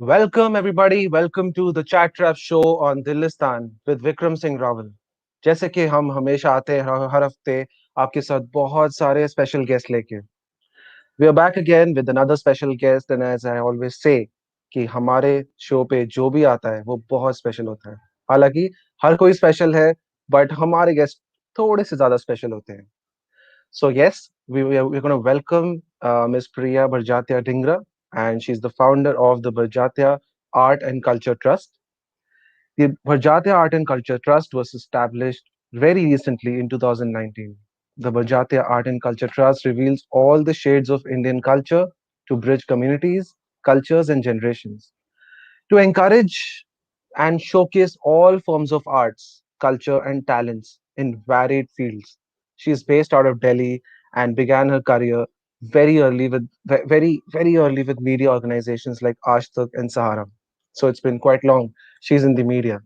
Welcome everybody. Welcome to the Chat Trap show on Dillistan with Vikram Singh Raval. जैसे कि हम हमेशा आते हैं हर हफ्ते आपके साथ बहुत सारे स्पेशल गेस्ट लेके. We are back again with another special guest and as I always say कि हमारे शो पे जो भी आता है वो बहुत स्पेशल होता है. हालांकि हर कोई स्पेशल है बट हमारे गेस्ट थोड़े से ज्यादा स्पेशल होते हैं. So yes, we're going to welcome Ms. Priya Barjatia Dhingra, and she's the founder of the Barjatia Art and Culture Trust. The Barjatia Art and Culture Trust was established very recently in 2019. The Barjatia Art and Culture Trust reveals all the shades of Indian culture to bridge communities, cultures, and generations to encourage and showcase all forms of arts, culture, and talents in varied fields. She is based out of Delhi and began her career very early with media organizations like Ashtak and Sahara. So it's been quite long. She's in the media.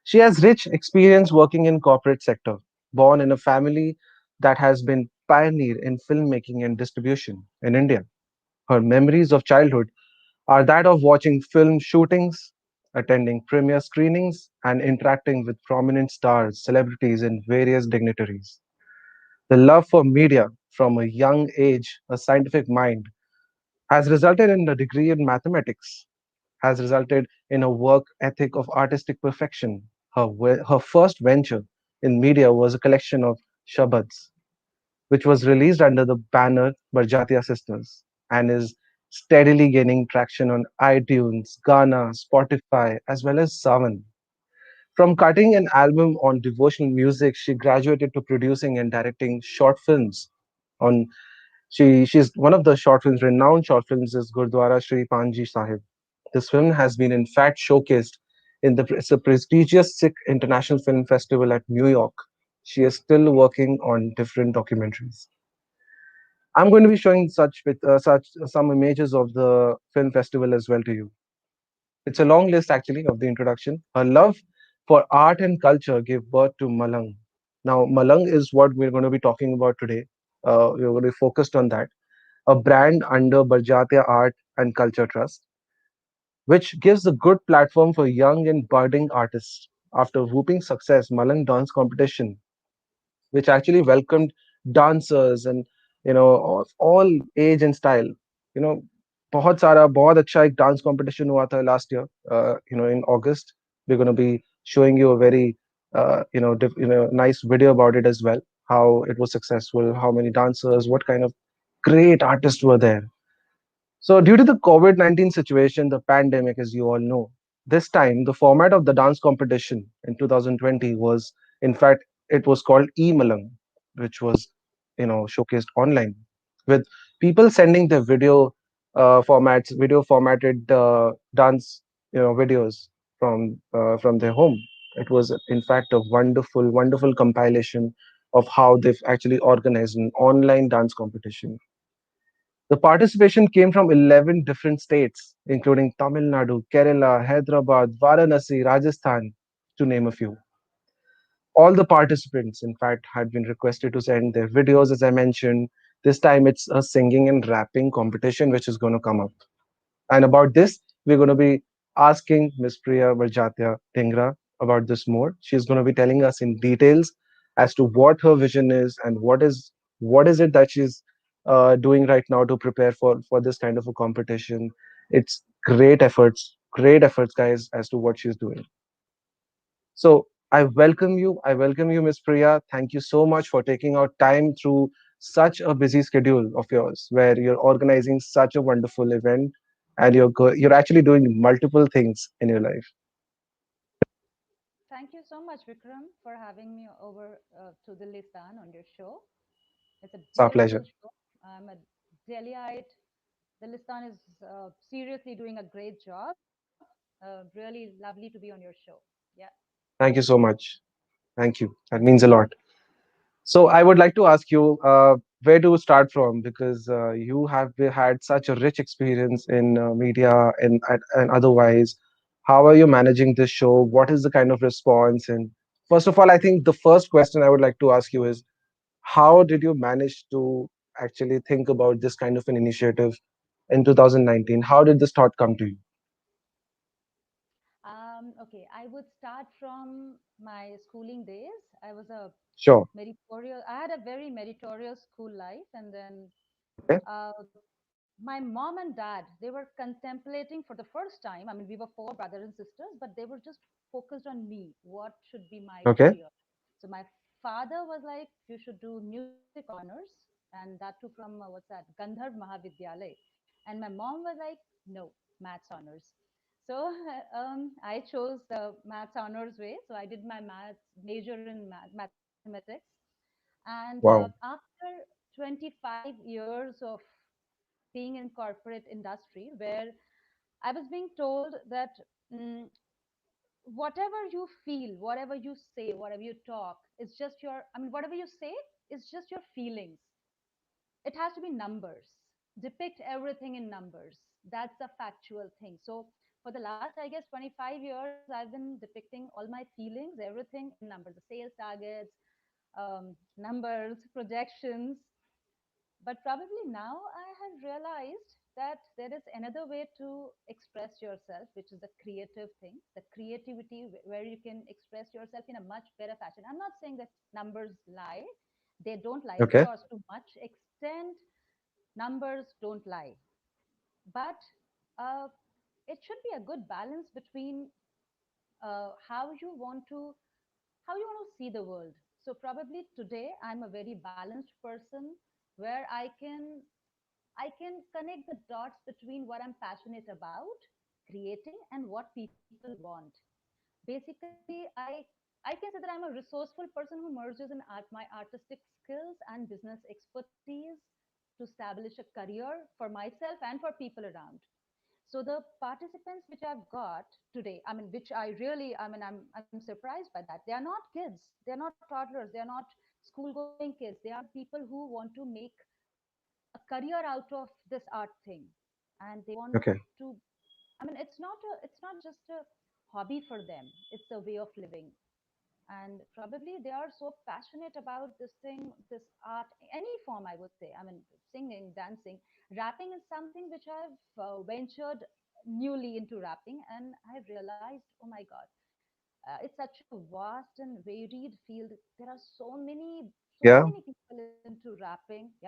She has rich experience working in corporate sector, born in a family that has been pioneer in filmmaking and distribution in India. Her memories of childhood are that of watching film shootings, attending premiere screenings, and interacting with prominent stars, celebrities, and various dignitaries. The love for media from a young age, a scientific mind, has resulted in a degree in mathematics, has resulted in a work ethic of artistic perfection. Her first venture in media was a collection of shabads, which was released under the banner Barjatia Sisters and is steadily gaining traction on iTunes, Ghana, Spotify, as well as Savan. From cutting an album on devotional music, she graduated to producing and directing short films. On she's one of the short films, renowned short films, is Gurdwara Shri Panji Sahib. This film has been in fact showcased in it's a prestigious Sikh International Film Festival at New York. She is still working on different documentaries. I'm going to be showing such some images of the film festival as well to you. It's a long list actually of the introduction. Her love for art and culture gave birth to Malang. Now, Malang is what we're going to be talking about today. We're going to be focused on that. A brand under Barjatia Art and Culture Trust, which gives a good platform for young and budding artists. After whooping success, Malang Dance Competition, which actually welcomed dancers and of all age and style. You know, बहुत सारा बहुत अच्छा एक dance competition हुआ था last year. In August, we're going to be showing you a very nice video about it as well. How it was successful, how many dancers, what kind of great artists were there. So, due to the COVID 19 situation, the pandemic, as you all know, this time the format of the dance competition in 2020 was, in fact, it was called E Malang, which was, showcased online with people sending their video formatted dance, videos from their home. It was, in fact, a wonderful compilation of how they've actually organized an online dance competition. The participation came from 11 different states, including Tamil Nadu, Kerala, Hyderabad, Varanasi, Rajasthan, to name a few. All the participants, in fact, had been requested to send their videos, as I mentioned. This time it's a singing and rapping competition which is going to come up. And about this, we're going to be asking Ms. Priya Varjatia Tingra about this more. She's going to be telling us in details as to what her vision is and what is it that she's doing right now to prepare for this kind of a competition. It's great efforts, guys, as to what she's doing. So I welcome you. I welcome you, Ms. Priya. Thank you so much for taking out time through such a busy schedule of yours, where you're organizing such a wonderful event, and you're actually doing multiple things in your life. Thank you so much, Vikram, for having me over to Dillistan on your show. It's a It's our beautiful pleasure. show. I'm a Delhiite. Dillistan is seriously doing a great job. Really lovely to be on your show. Yeah. Thank you so much. Thank you. That means a lot. So I would like to ask you where to start from because you have had such a rich experience in media and otherwise. How are you managing this show? What is the kind of response? And first of all, I think the first question I would like to ask you is how did you manage to actually think about this kind of an initiative in 2019? How did this thought come to you? Okay, I would start from my schooling days. I was a Sure. meritorious. I had a very meritorious school life, and then Okay. my mom and dad, they were contemplating for the first time. I mean, we were four brothers and sisters, but they were just focused on me. What should be my Okay. career? So my father was like, "You should do music honors," and that too from what's that, Gandharv Mahavidyalay. And my mom was like, "No, maths honors." So I chose the maths honors way. So I did my maths major in mathematics, and Wow. after 25 years of being in corporate industry where I was being told that mm, whatever you feel, whatever you say, whatever you talk, it's just your, I mean, whatever you say is just your feelings. It has to be numbers. Depict everything in numbers. That's a factual thing. So for the last, I guess, 25 years, I've been depicting all my feelings, everything in numbers, the sales targets, numbers, projections. But probably now I have realized that there is another way to express yourself, which is the creative thing, the creativity where you can express yourself in a much better fashion. I'm not saying that numbers lie. They don't lie. Of Okay. course, to much extent, numbers don't lie. But uh, it should be a good balance between how you want to see the world. So probably today I'm a very balanced person where I can connect the dots between what I'm passionate about creating and what people want. Basically, I can say that I'm a resourceful person who merges in my artistic skills and business expertise to establish a career for myself and for people around. So the participants which I've got today, I mean, which I really, I mean, I'm surprised by that. They are not kids, they're not toddlers, they're not school going kids. They are people who want to make a career out of this art thing, and they want Okay. to. I mean, it's not just a hobby for them. It's a way of living, and probably they are so passionate about this thing, this art, any form, I would say. I mean, singing, dancing, rapping is something which I've ventured newly into rapping, and I've realized, oh my god, it's such a vast and varied field. There are so Yeah. many people into rapping. Yeah.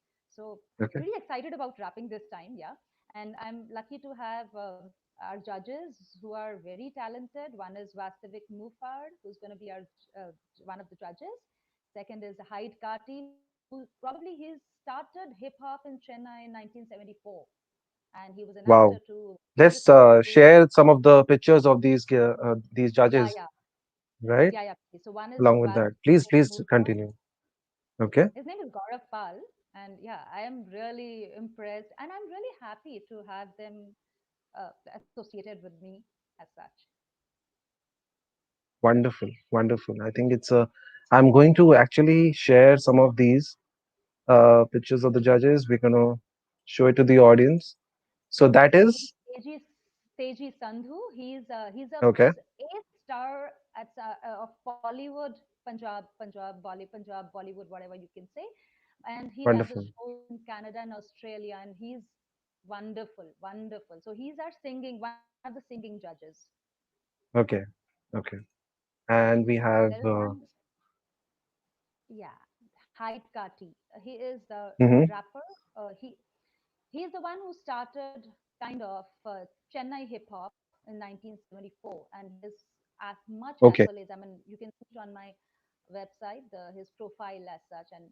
So pretty Okay. excited about rapping this time. Yeah, and I'm lucky to have our judges who are very talented. One is Vastavik Mufard, who's going to be our uh, one of the judges. Second is Hyde Kati, who probably he's started hip hop in Chennai in 1974, and he was an actor Wow. too, Let's music video too. share some of the pictures of these Yeah, judges, yeah, right? yeah. So one is Along with that, please, Vastavik please Mufard. continue. Okay. His name is Gaurav Pal, and yeah, I am really impressed, and I'm really happy to have them associated with me as such. Wonderful, wonderful. I think it's a. I'm going to actually share some of these pictures of the judges. We're gonna show it to the audience. So that One is is Teji Sandhu. He's a okay. A-star of Bollywood, Punjab, Bollywood, whatever you can say, and he does his Wonderful. shows in Canada and Australia, and he's wonderful. So he's our singing one of the singing judges. Okay. Okay. And we have. There is one, yeah, Hyde Kati. He is the Mhm. rapper. He's the one who started kind of Chennai hip hop in 1974, and he has as much Okay. accolades. I mean, you can see it on my website, his profile as such, and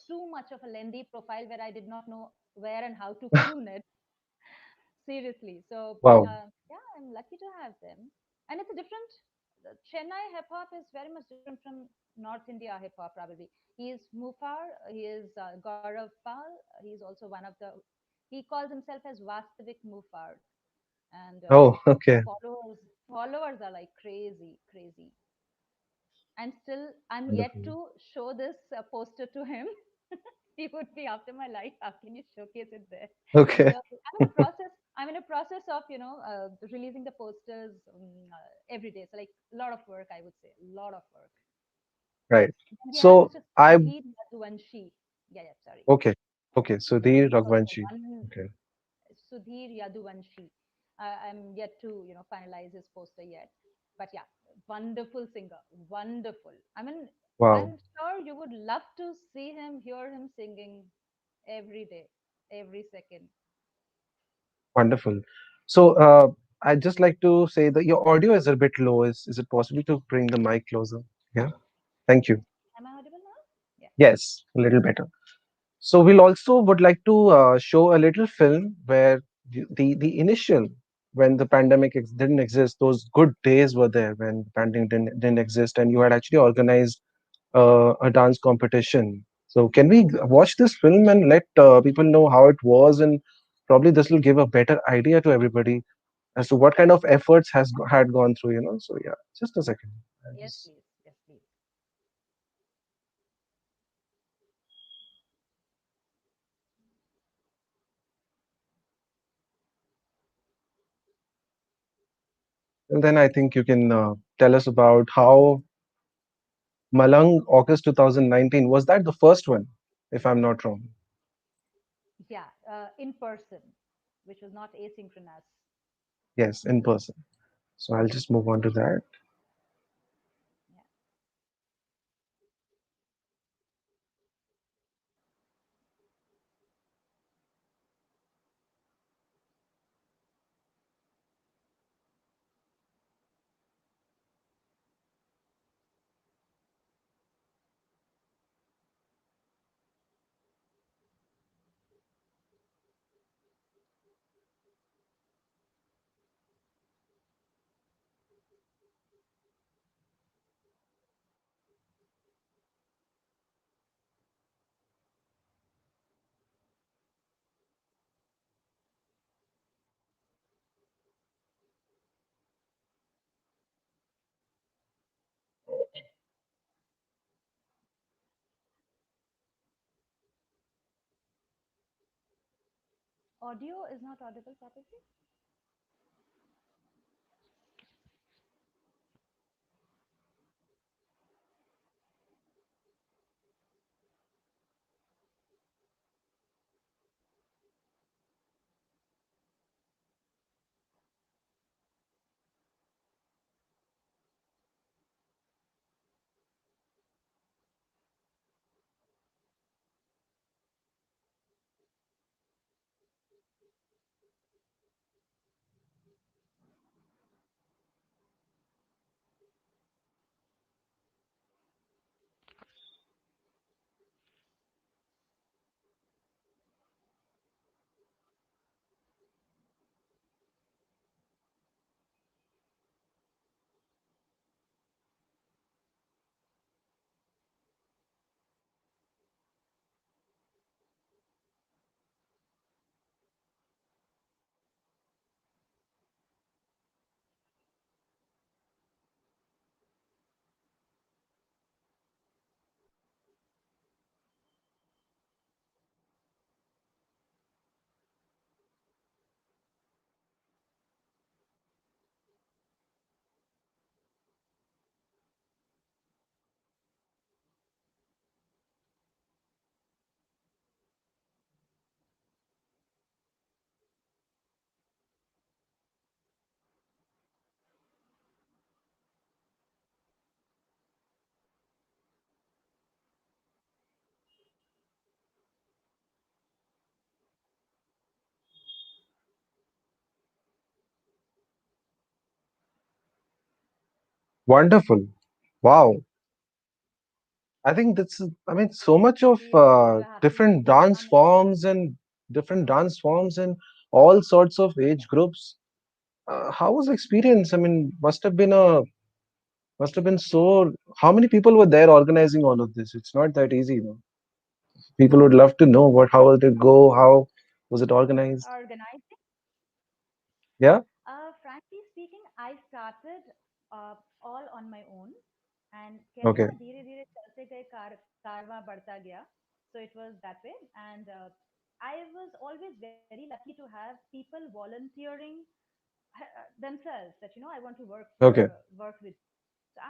too much of a lengthy profile where I did not know where and how to prune it. Seriously. So Wow. yeah, I'm lucky to have them, and it's a different. The Chennai hip hop is very much different from North India hip hop. Probably he is Mufar. He is Gaurav Pal. He's also one of the. He calls himself as Vastavik Mufar, and Oh, his okay. followers are like crazy. And still, I'm yet Wonderful. to show this poster to him. He would be after my life. How can you showcase it there? Okay. So I'm in a process. I'm in a process of releasing the posters every day. So like a lot of work, I would say, a lot of work. Right. And we have So Mr. I Sudhir Yaduvanshi. Yeah, sorry. okay. Okay. So the He's also Ragvanshi. one Okay. Sudhir Yaduvanshi. I'm yet to, finalize his poster yet. But yeah, wonderful singer, wonderful. I mean, Wow, I'm sure you would love to see him, hear him singing every day, every second. wonderful. So, I'd just like to say that your audio is a bit low. Is it possible to bring the mic closer? Yeah, thank you. Am I audible now? Yeah. Yes, a little better. So we'll also would like to show a little film where the initial, when the pandemic didn't exist, those good days were there when the pandemic didn't exist, and you had actually organized a dance competition. So can we watch this film and let people know how it was, and probably this will give a better idea to everybody as to what kind of efforts had gone through. So yeah, just a second. I'll Yes, just- please. Yes, please. And then I think you can tell us about how Malang, August 2019. Was that the first one, if I'm not wrong? Yeah, in person, which was not asynchronous. Yes, in person. So I'll just move on to that. Yeah. Audio is not audible properly. Wonderful. Wow. I think I mean, so much of You have to different see dance one. forms and all sorts of age groups. How was the experience? I mean, must have been so. How many people were there organizing all of this? It's not that easy, People would love to know how did it go? How was it organized? Organizing. Yeah. Frankly speaking, I started all on my own, and कहते हैं Okay. ना धीरे धीरे चलते गए कारवा बढ़ता गया. So it was that way, and I was always very lucky to have people volunteering themselves that I want to Okay. work with. So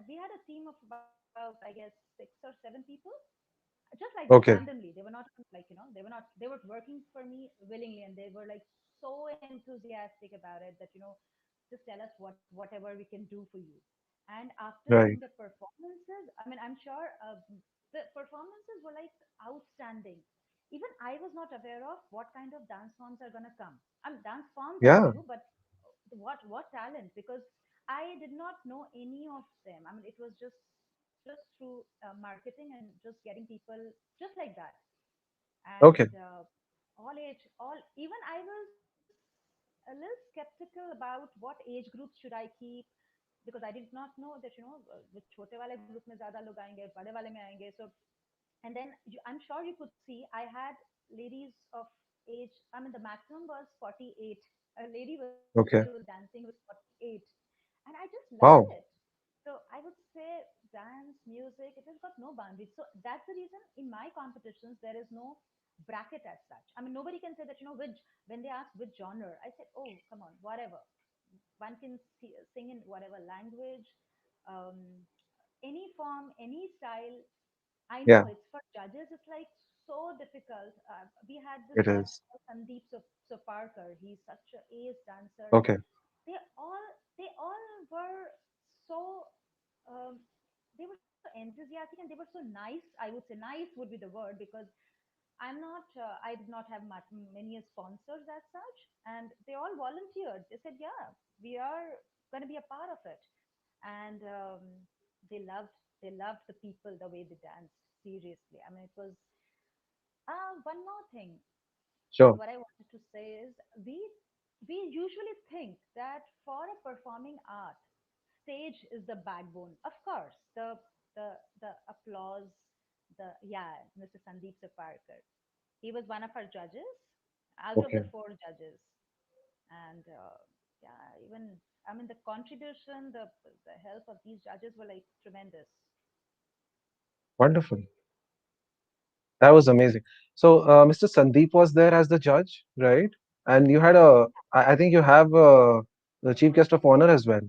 we had a team of about, I guess, 6 or 7 people. just like that Okay. randomly. They were not like, they were not, they were working for me willingly, and they were like so enthusiastic about it that, just tell us whatever we can do for you. And after Right. seeing the performances, I mean, I'm sure the performances were like outstanding. Even I was not aware of what kind of dance forms are going to come. Dance forms I Yeah. knew, but what talent, because I did not know any of them. I mean, it was just through marketing and just getting people just like that. Okay. And all age, all, even I was a little skeptical about what age groups should I keep, because I did not know that, which छोटे वाले group में ज़्यादा लोग आएंगे, बड़े वाले में आएंगे. So, and then I'm sure you could see I had ladies of age. I mean, the maximum was 48. A lady was there who was Okay. dancing with 48, and I just loved it. Wow. So I would say dance, music, it has got no boundaries. So that's the reason in my competitions there is no bracket as such. I mean, nobody can say that, which, when they ask which genre, I said, oh, come on, whatever. One can sing in whatever language, any form, any style. I Yeah, know it's for judges. It's like so difficult. We had this it judge is. called Sandeep Soparkar. He's such a ace dancer. Okay. They all were so they were so enthusiastic, and they were so nice. I would say nice would be the word, because I did not have many sponsors as such, and they all volunteered. They said, yeah, we are going to be a part of it. And they loved they loved the people, the way they danced. Seriously, I mean, it was one more thing. Sure. What I wanted to say is, we usually think that for a performing art, stage is the backbone. Of course, the applause, the yeah, Mr. Sandeep Saparkar. He was one of our judges out of the Okay. four judges, and yeah, even, I mean, the contribution, the help of these judges were like tremendous. Wonderful. That was amazing. So, Mr. Sandeep was there as the judge, right? And you had I think you have the chief guest of honor as well.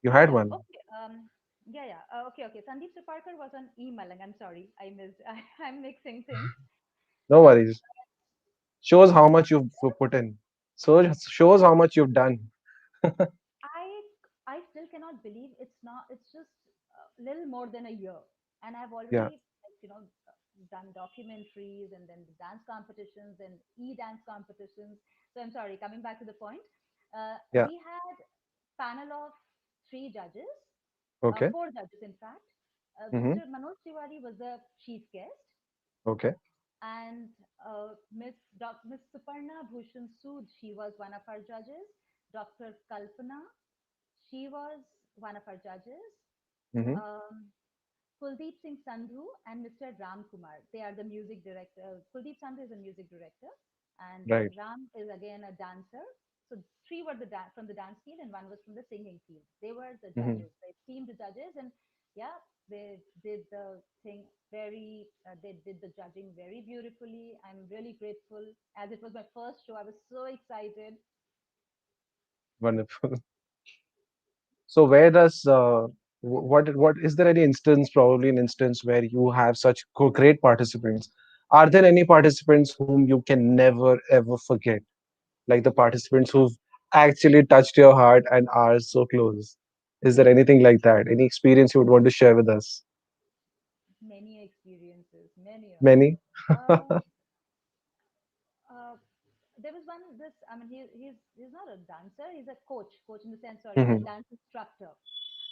You had one. Okay. Yeah, yeah. Okay. Sandeep Saparkar was on Malang. I'm sorry, I missed. I'm mixing things. No Uh, worries. Shows how much you've put in. So it shows how much you've done. I I still cannot believe it's not. It's just a little more than a year, and I've Yeah. already, like, done documentaries, and then the dance competitions and dance competitions. So I'm sorry. Coming back to the point, Yeah. we had panel of three judges, Okay. four judges in fact. Mm-hmm. Mr. Manoj Tiwari was the chief guest, Okay. and Miss Suparna Bhushan Sood, she was one of our judges. Dr. Kalpana, she was one of our judges. Mm-hmm. Um, Kuldeep Singh Sandhu and Mr. Ram Kumar. They are the music director. Kuldeep Sandhu is a music director, and Right. Ram is again a dancer. So three were from the dance field, and one was from the singing field. They were the Mm-hmm. judges, the esteemed judges, and yeah, they did the thing very. They did the judging very beautifully. I'm really grateful, as it was my first show. I was so excited. Wonderful. So where does what is there any instance, probably an instance where you have such great participants? Are there any participants whom you can never ever forget? Like the participants who've actually touched your heart and are so close. Is there anything like that? Any experience you would want to share with us? Many experiences, many of them. Many? Uh, uh, there was one, this, I mean, he's not a dancer, he's a coach in the sense, sorry, he's a Mhm. dance instructor.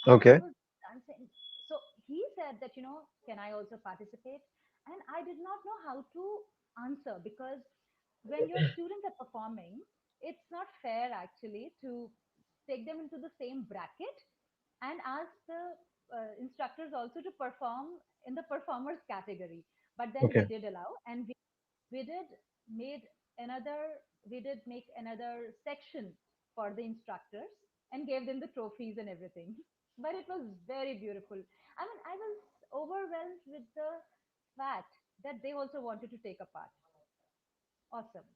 And I Okay. was dancing, so he said that, can I also participate? And I did not know how to answer, because when your students are performing, it's not fair actually to take them into the same bracket and ask the instructors also to perform in the performers category. But then we Okay. did allow, and we did made we did make another section for the instructors and gave them the trophies and everything. But it was very beautiful. I mean, I was overwhelmed with the fact that they also wanted to take a part. Awesome.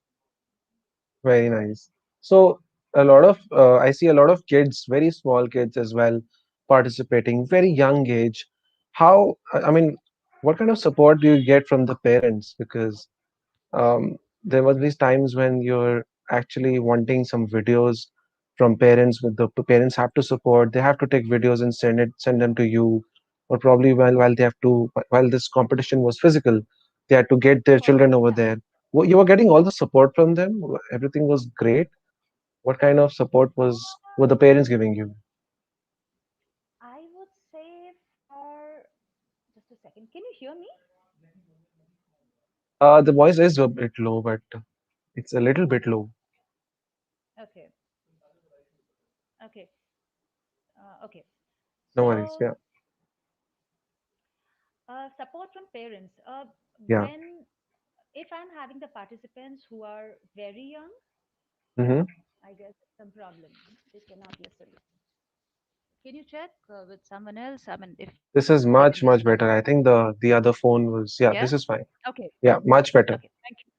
Very nice. So a lot of I see a lot of kids, very small kids as well, participating, very young age. How, I mean, What kind of support do you get from the parents? Because there was these times when you're actually wanting some videos from parents, with the parents have to support, they have to take videos and send them to you, or probably while they have to, while this competition was physical, they had to get their Oh, children over yeah. there. You were getting all the support from them, everything was great. What kind of support were the parents giving you? I would say for just a second. Can you hear me? The voice is a bit low, but it's a little bit low. Okay. Okay. Okay. No worries. So, Yeah. support from parents. Yeah. When if I'm having the participants who are very young, Hmm. I guess it's some problem. They cannot listen. Can you check with someone else? I mean, if This is they can much listen. better. I think the other phone was, yeah, Yeah. this is fine. Okay. Yeah, much better. Okay. Thank you.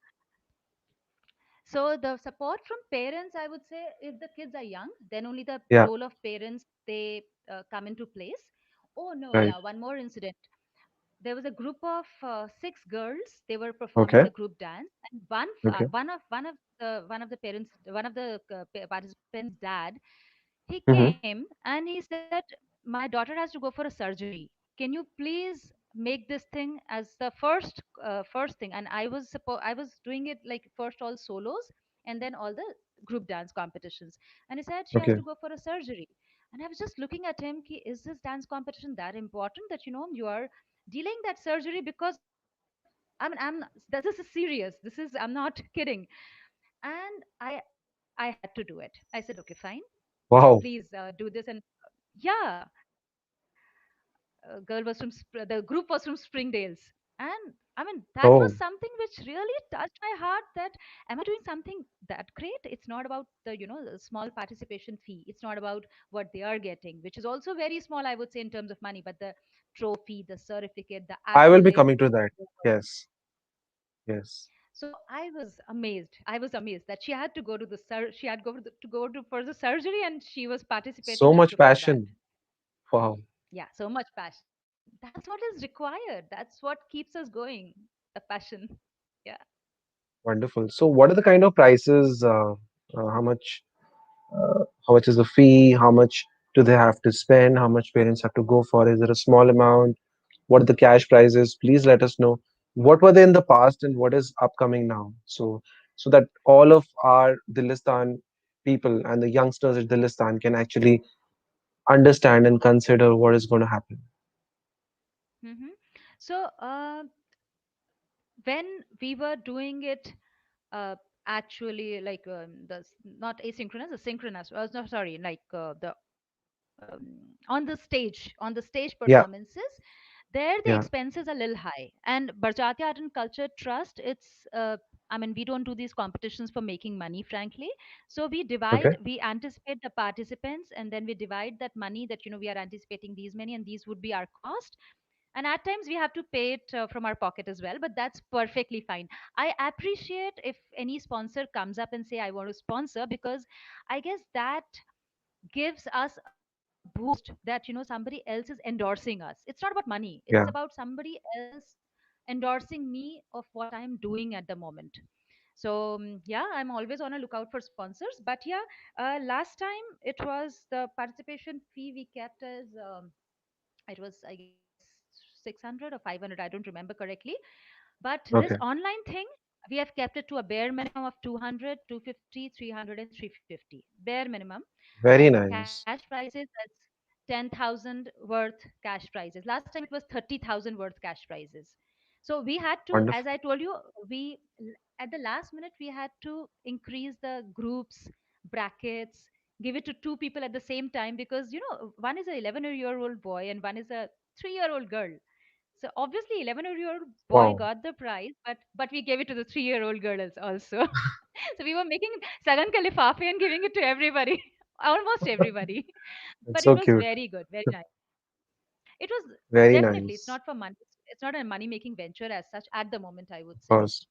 So the support from parents, I would say, if the kids are young, then only the Yeah, role of parents they come into place. Oh no, right. yeah, one more incident. There was a group of six girls. They were performing Okay, the group dance, and okay. one of the participants' dad, he Hmm. came and he said, "My daughter has to go for a surgery. Can you please make this thing as the first thing?" And I was doing it like first all solos and then all the group dance competitions. And he said she has Okay, to go for a surgery. And I was just looking at him, ki, is this dance competition that important that you are delaying that surgery? Because this is serious. This is, I'm not kidding. And I had to do it. I said, okay, fine, wow. please do this. And yeah, girl was from the group was from Springdales. And I mean, that was Oh, something which really touched my heart, that am I doing something that great? It's not about the small participation fee. It's not about what they are getting, which is also very small, I would say, in terms of money, but the trophy, the certificate, the I will be accolade. coming to that. Yes, yes. So I was amazed. I was amazed that she had to go to she had to go to for the surgery, and she was participating So just much to prove that. passion. Wow, Yeah, so much passion. That's what is required. That's what keeps us going. The passion. Yeah. wonderful. So, what are the kind of prices? How much is the fee? How much do they have to spend? How much parents have to go for? Is it a small amount? What are the cash prizes? Please let us know. What were they in the past and what is upcoming now? So that all of our Dillistan people and the youngsters at Dillistan can actually understand and consider what is going to happen. Mm-hmm. So when we were doing it, uh, actually, like not asynchronous, the synchronous. No, sorry, like on the stage Yeah, performances, there the yeah. expenses are a little high. And Barjati Art and Culture Trust, it's I mean, we don't do these competitions for making money, frankly. So Okay, we anticipate the participants, and then we divide that money that we are anticipating these many, and these would be our cost. And at times we have to pay it from our pocket as well, but that's perfectly fine. I appreciate if any sponsor comes up and say, I want to sponsor, because I guess that gives us a boost that somebody else is endorsing us. It's not about money, it's yeah. about somebody else endorsing me of what I'm doing at the moment. So yeah, I'm always on a lookout for sponsors. But yeah, last time it was the participation fee we kept as it was, I guess, 600 or 500, I don't remember correctly. But this Okay, online thing, we have kept it to a bare minimum of 200, 250, 300, and 350. Bare minimum. very And cash nice. prizes, that's 10,000 worth cash prizes. Last time it was 30,000 worth cash prizes. So we had to, as Wonderful. I told you, we at the last minute we had to increase the groups, brackets, give it to two people at the same time, because one is a 11-year-old boy and one is a 3-year-old girl. So obviously, 11-year-old boy Wow, got the prize, but we gave it to the 3-year-old girl also. So we were making Sagan ka lifafe and giving it to everybody, almost everybody. it's But it so was cute. very good, very nice. It was Very definitely, it's nice, not for money. It's not a money making venture as such at the moment, I would of say. course.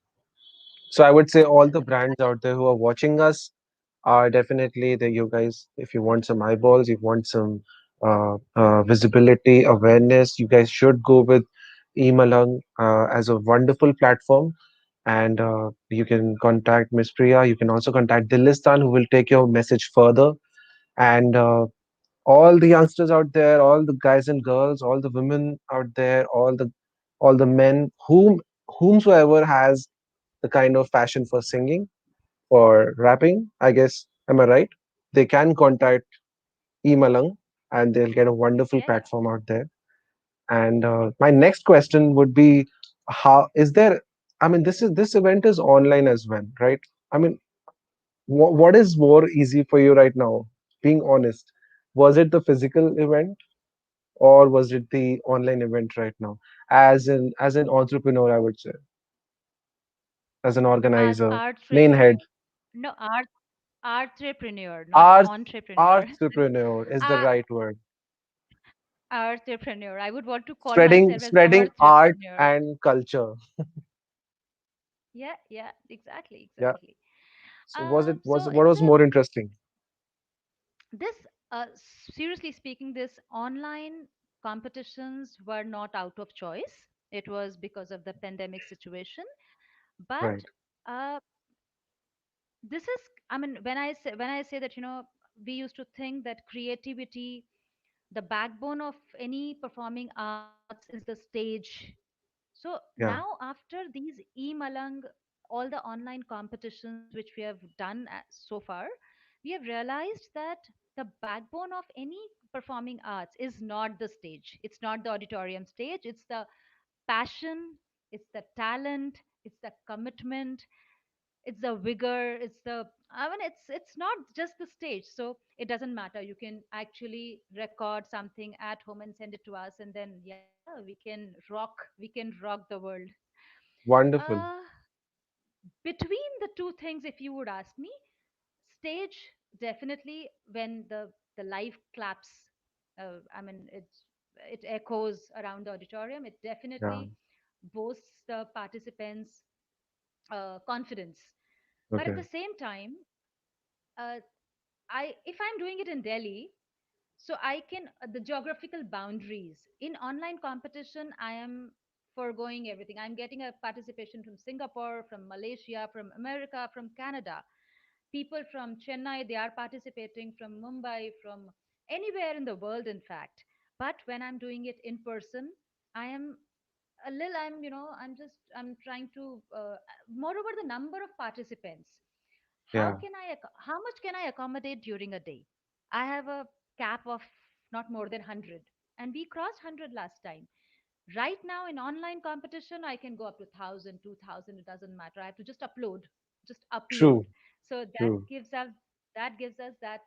So I would say Yeah, all the brands out there who are watching us are definitely the you guys. If you want some eyeballs, you want some visibility, awareness, you guys should go with Emalang as a wonderful platform. And you can contact Miss Priya. You can also contact Dillistan, who will take your message further. And all the youngsters out there, all the guys and girls, all the women out there, all the men, whomsoever has the kind of passion for singing, for rapping, I guess, am I right? They can contact Emalang, and they'll get a wonderful Yeah, yeah. platform out there. And my next question would be, how is there? I mean, this event is online as well, right? I mean, what is more easy for you right now? Being honest, was it the physical event or was it the online event right now? As an entrepreneur, I would say, as an As organizer, artre main head, no art entrepreneur, not art entrepreneur. entrepreneur is the uh, right word. Entrepreneur. I would want to call Spreading myself as spreading art entrepreneur. and culture. Yeah, yeah, exactly, Yeah. exactly. So was it was So what it's was a more interesting? this seriously speaking, this online competitions were not out of choice. It was because of the pandemic situation. But Right. uh, this is, I mean, when I say that, we used to think that creativity, the backbone of any performing arts is the stage. So Yeah. now, after these e-Malang, all the online competitions which we have done so far, we have realized that the backbone of any performing arts is not the stage. It's not the auditorium stage. It's the passion, it's the talent, it's the commitment, it's the vigor, it's the, I mean, it's not just the stage. So it doesn't matter, you can actually record something at home and send it to us, and then yeah, we can rock the world. Wonderful. uh Between the two things, if you would ask me, stage, definitely, when the live claps, I mean, it echoes around the auditorium, it Yeah. definitely boosts the participants confidence. But at Okay. the same time, uh, I if I'm doing it in Delhi, so I can, the geographical boundaries in online competition, I am foregoing everything. I'm getting a participation from Singapore, from Malaysia, from America, from Canada. People from Chennai, they are participating, from Mumbai, from anywhere in the world, in fact. But when I'm doing it in person, I am a little, I'm trying to, moreover, the number of participants, Yeah. how much can I accommodate during a day? I have a cap of not more than 100, and we crossed 100 last time. Right now in online competition, I can go up to 1,000, 2,000. It doesn't matter. I have to just upload. True. So True. that gives us that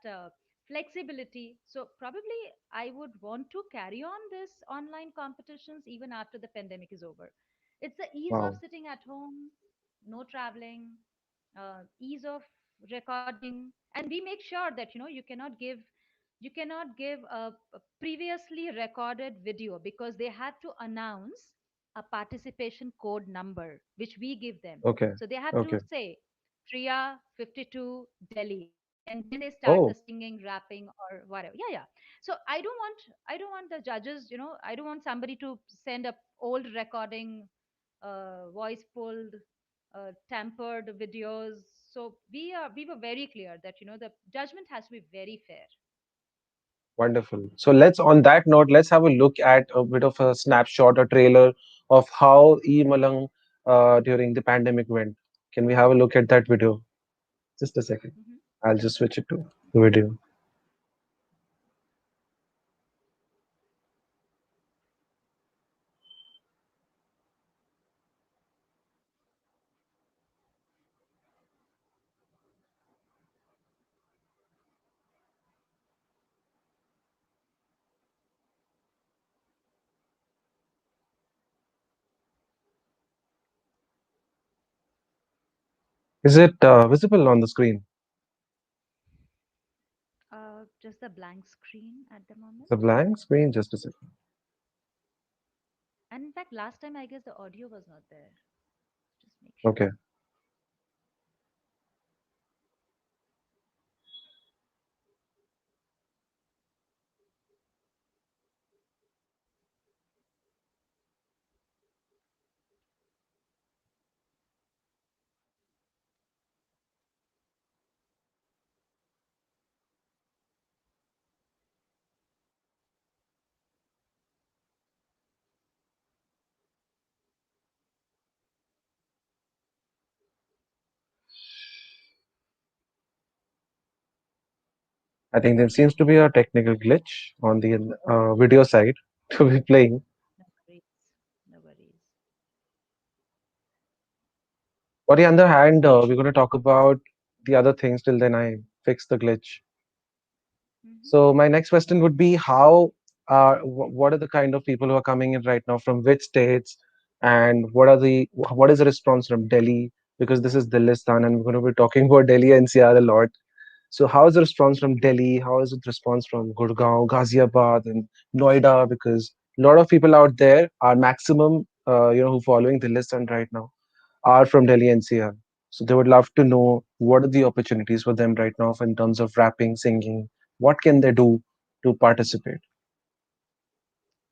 flexibility. So probably I would want to carry on this online competitions even after the pandemic is over. It's the ease of Wow. sitting at home, no traveling, ease of recording, and we make sure that you cannot give a previously recorded video, because they have to announce a participation code number which we give them. Okay. So they have to Okay. say Priya 52 Delhi, and then they start the Oh, singing, rapping, or whatever. Yeah, yeah. So I don't want the judges, I don't want somebody to send a old recording, voice pulled, tampered videos. So we were very clear that the judgment has to be very fair. wonderful. So on that note, let's have a look at a bit of a snapshot, a trailer of how E Malang during the pandemic went. Can we have a look at that video? Just a second. Mhm. I'll just switch it to the video. Is it visible on the screen? Just the blank screen at the It's a moment. blank screen. Just a second. And in fact, last time I guess the audio was not there. Just make sure. Okay. I think there seems to be a technical glitch on the video side to be playing. No worries. No worries. On the other hand, we're going to talk about the other things till then I fix the glitch. Hmm. So my next question would be how what are the kind of people who are coming in right now from which states, and what is the response from Delhi, because this is Dillistan and we're going to be talking about Delhi NCR a lot. So how is the response from Delhi? How is the response from Gurgaon, Ghaziabad, and Noida? Because a lot of people out there are maximum, who following Dillistan right now are from Delhi NCR. So they would love to know what are the opportunities for them right now in terms of rapping, singing. What can they do to participate?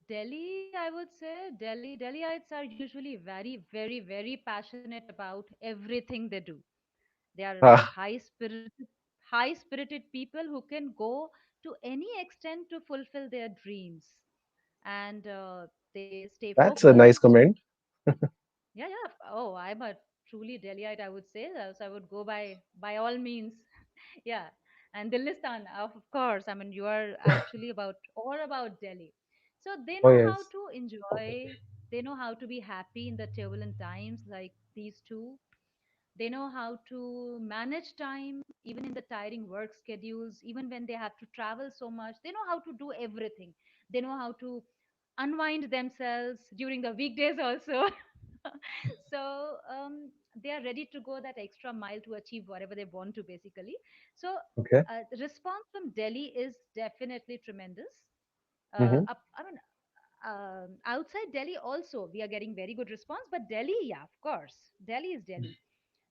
Delhi, I would say, Delhiites are usually very, very, very passionate about everything they do. They are Ah, high spirited people who can go to any extent to fulfill their dreams, and they stay that's a nice focused. comment. Yeah, yeah. Oh, I'm a truly Delhiite, I would say. So I would go by all means. Yeah. And Dillistan, of course. I mean, you are actually about all about Delhi. So they Oh know how yes. to enjoy. They know how to be happy in the turbulent times like these two. They know how to manage time, even in the tiring work schedules, even when they have to travel so much. They know how to do everything. They know how to unwind themselves during the weekdays also. So they are ready to go that extra mile to achieve whatever they want to, basically. So Okay. the response from Delhi is definitely tremendous. Mm-hmm. I mean, outside Delhi also we are getting very good response, but Delhi, yeah, of course, Delhi is Delhi.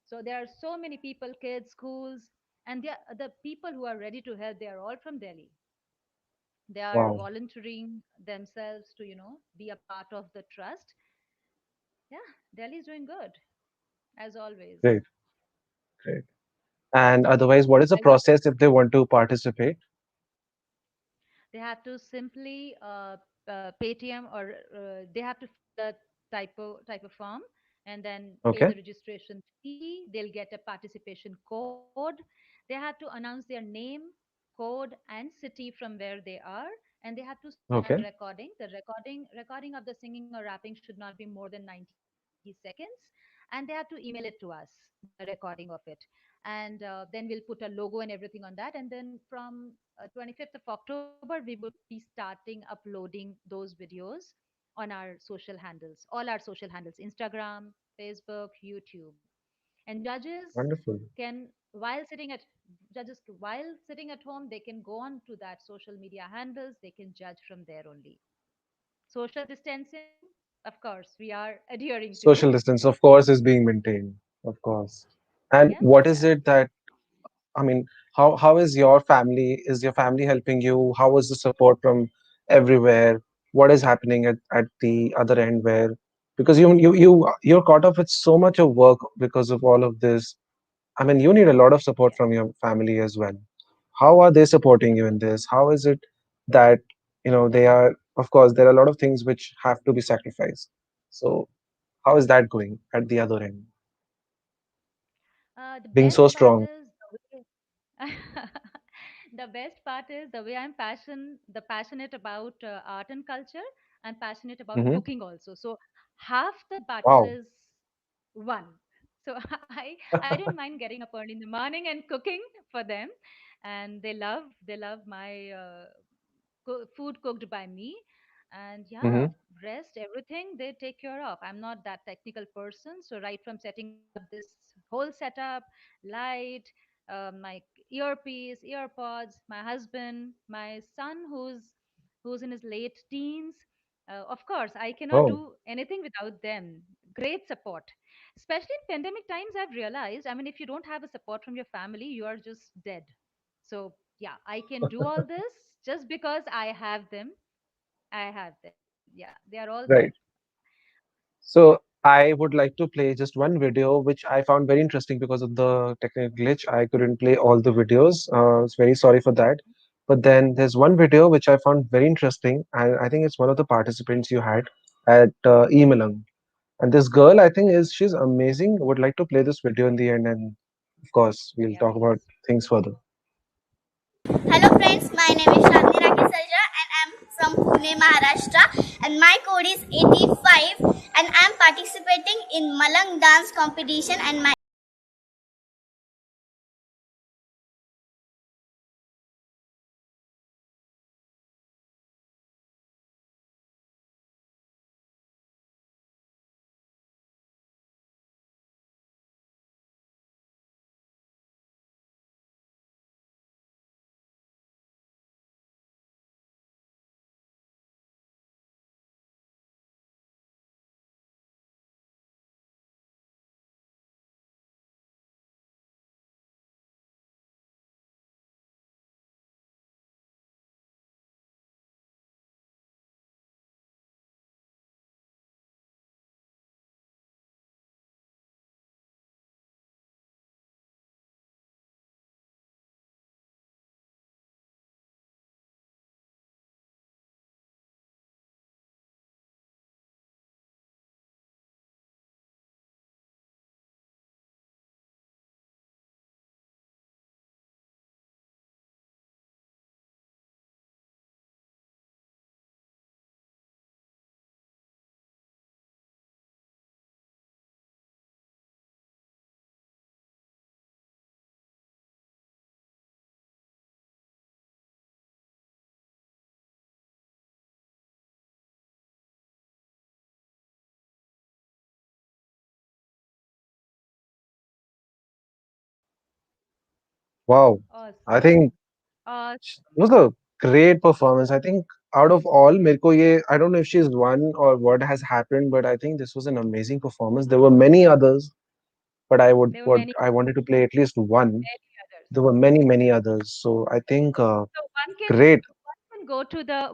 So there are so many people, kids, schools, and the people who are ready to help. They are all from Delhi. They are Wow. volunteering themselves to, be a part of the trust. Yeah, Delhi is doing good as always. Great. Great. And otherwise, what is the Delhi, process if they want to participate? they have to simply Paytm, or they have to fill a type of form, and then pay Okay. the registration fee. They'll get a participation code. They have to announce their name, code, and city from where they are, and they have to start Okay. recording. The recording of the singing or rapping should not be more than 90 seconds, and they have to email it to us, the recording of it. And then we'll put a logo and everything on that, and then from 25th of October we will be starting uploading those videos on our social handles, all our social handles: Instagram, Facebook, YouTube. And Wonderful. can while sitting at while sitting at home, they can go on to that social media handles. They can judge from there only. Social distancing, of course, we are adhering to. Social distance, of course, is being maintained. Of course. And Yeah, what is yeah. it that I mean, how is your family? Is your family helping you? How is the support from everywhere? What is happening at the other end where because you're caught up with so much of work because of all of this. I mean, you need a lot of support Yes. from your family as well. How are they supporting you in this? How is it that, they are, of course, there are a lot of things which have to be sacrificed. So how is that going at the other end? The Being best so part strong. is the way the best part is the way the passionate about art and culture. I'm passionate about Hmm. cooking also. So half the battle Wow. is won. So I don't mind getting up early in the morning and cooking for them, and they love my food cooked by me. And yeah, Hmm. rest everything they take care of. I'm not that technical person, so right from setting up this whole setup, light, my earpiece, earpods, my husband, my son who's in his late teens. Of course, I cannot Oh, do anything without them. Great support, especially in pandemic times. I've realized, I mean, if you don't have a support from your family, you are just dead. So yeah, I can do all this just because I have them. I have them. Yeah, they are all there. right. So I would like to play just one video which I found very interesting because of the technical glitch. I couldn't play all the videos. I was very sorry for that. But then there's one video which I found very interesting, and I think it's one of the participants you had at Emalang. And this girl, I think, she's amazing. I would like to play this video in the end, and of course, we'll Yeah, talk about please. things further. Hello friends, my name is Shalini Rakesh Salja and I'm from Pune, Maharashtra, and my code is 85 and I'm participating in Malang dance competition and my Wow. I Awesome. think it was a great performance. I think out of all, मेरे को ये, I don't know if she's won or what has happened, but I think this was an amazing performance. There were many others, but There were many, I wanted to play at least one. many others. There were many others. So I think So great.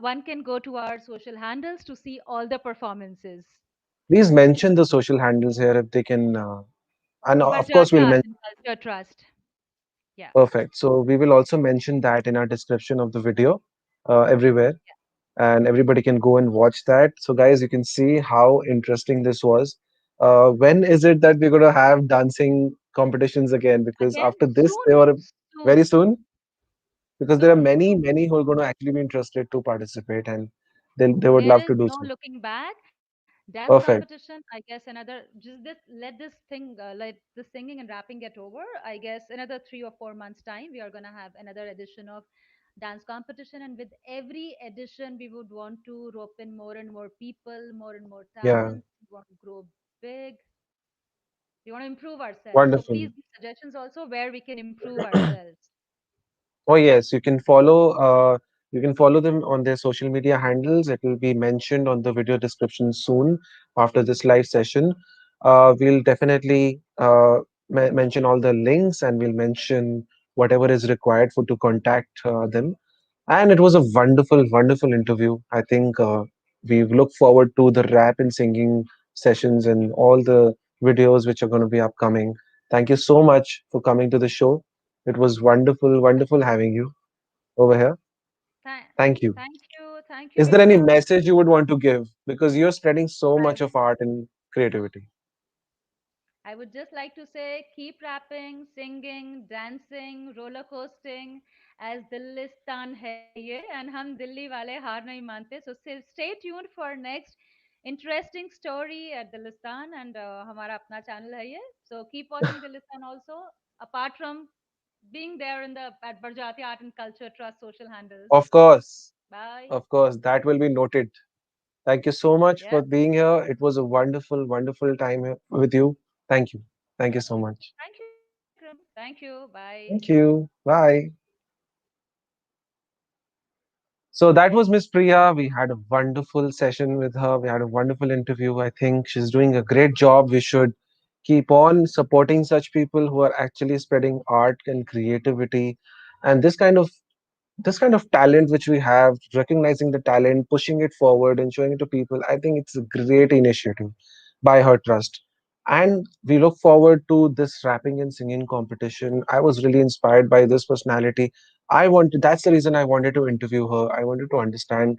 one can go to our social handles to see all the performances. Please mention the social handles here if they can. And of course, Barjatya we'll Art mention. and Culture Trust. Yeah. Perfect. So we will also mention that in our description of the video everywhere, and everybody can go and watch that. So, guys, you can see how interesting this was. When is it that we're going to have dancing competitions again? Because Again, after this, soon, they were very soon, soon. Because there are soon, soon. many who are going to actually be interested to participate, and they would There love is to do no so. looking back. Dance Perfect. competition, I guess another, just this, let this thing, let the singing and rapping get over. I guess another 3 or 4 months' time, we are going to have another edition of dance competition. And with every edition, we would want to rope in more and more people, more and more Yeah. talents. We want to grow big. We want to improve ourselves. So Wonderful. please give suggestions also where we can improve ourselves. Oh yes, you can follow them on their social media handles. It will be mentioned on the video description soon after this live session. We'll definitely mention all the links, and we'll mention whatever is required for to contact them. And it was a wonderful interview. I think we look forward to the rap and singing sessions and all the videos which are going to be upcoming. Thank you so much for coming to the show. It was wonderful having you over here. Thank, Thank you. thank you, Is there any Vikram. message you would want to give? Because you're spreading so I much of art and creativity. I would just like to say keep rapping, singing, dancing, roller coasting as Dillistan hai ye and hum Delhi wale haar nahi mante. So stay tuned for next interesting story at Dillistan and हमारा अपना channel है ये. So keep watching Dillistan also apart from being there in the at Barjati Art and Culture Trust social handles. Of course, Bye. of course, that will be noted. Thank you so much Yeah. for being here. It was a wonderful time here with you. Thank you. Thank you so much. Thank you, Vikram. Thank you. Bye. Thank you. Bye. So that was Miss Priya. We had a wonderful session with her. We had a wonderful interview. I think she's doing a great job. We should keep on supporting such people who are actually spreading art and creativity and this kind of talent which we have, recognizing the talent, pushing it forward, and showing it to people. I think it's a great initiative by her trust. And we look forward to this rapping and singing competition. I was really inspired by this personality. That's the reason I wanted to interview her. I wanted to understand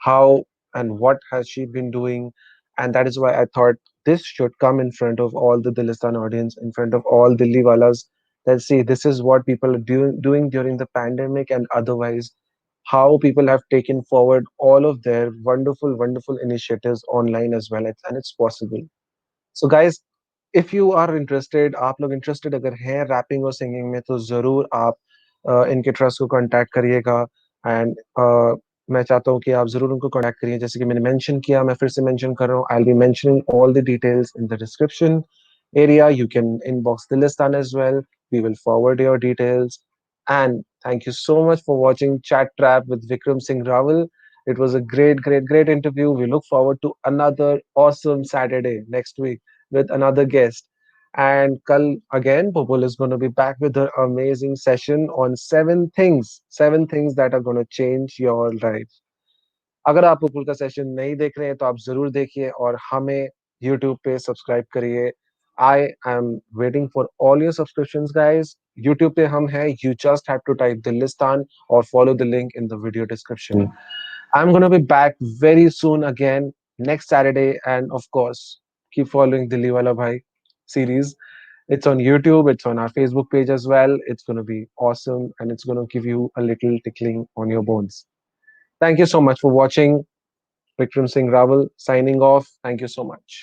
how and what has she been doing. And that is why I thought this should come in front of all the Dillistan audience, in front of all Dilliwalas, Let's see, this is what people are doing during the pandemic and otherwise, how people have taken forward all of their wonderful, wonderful initiatives online as well. And it's possible. So guys, if you are interested, आप लोग interested अगर हैं wrapping और singing में, तो ज़रूर आप इनके ट्रस्ट को कांटेक्ट करिएगा। एंड मैं चाहता हूँ कि आप ज़रूर उनको कांटेक्ट करिए, जैसे कि मैंने मेंशन किया, मैं फिर से मेंशन कर रहा हूँ, I will be mentioning all the details in the description area. You can inbox Dillistan as well. We will forward your details. And thank you so much for watching Chat Trap with Vikram Singh Rawal. It was a great, great, great interview. We look forward to another awesome Saturday next week with another guest. And Kal again, Popul is going to be back with her amazing session on seven things that are going to change your life. अगर आप उपल का session नहीं देख रहे हैं तो आप जरूर देखिए और हमें यूट्यूब पे सब्सक्राइब करिए। I am waiting for all your subscriptions guys. YouTube पे हम हैं, you just have to type Dillistan और follow the link in the video description. I am gonna be back very soon again next Saturday, and of course keep following Delhi वाला भाई series. It's on YouTube, it's on our Facebook page as well. It's going to be awesome and it's going to give you a little tickling on your bones. Thank you so much for watching. Vikram Singh Rawal signing off. Thank you so much.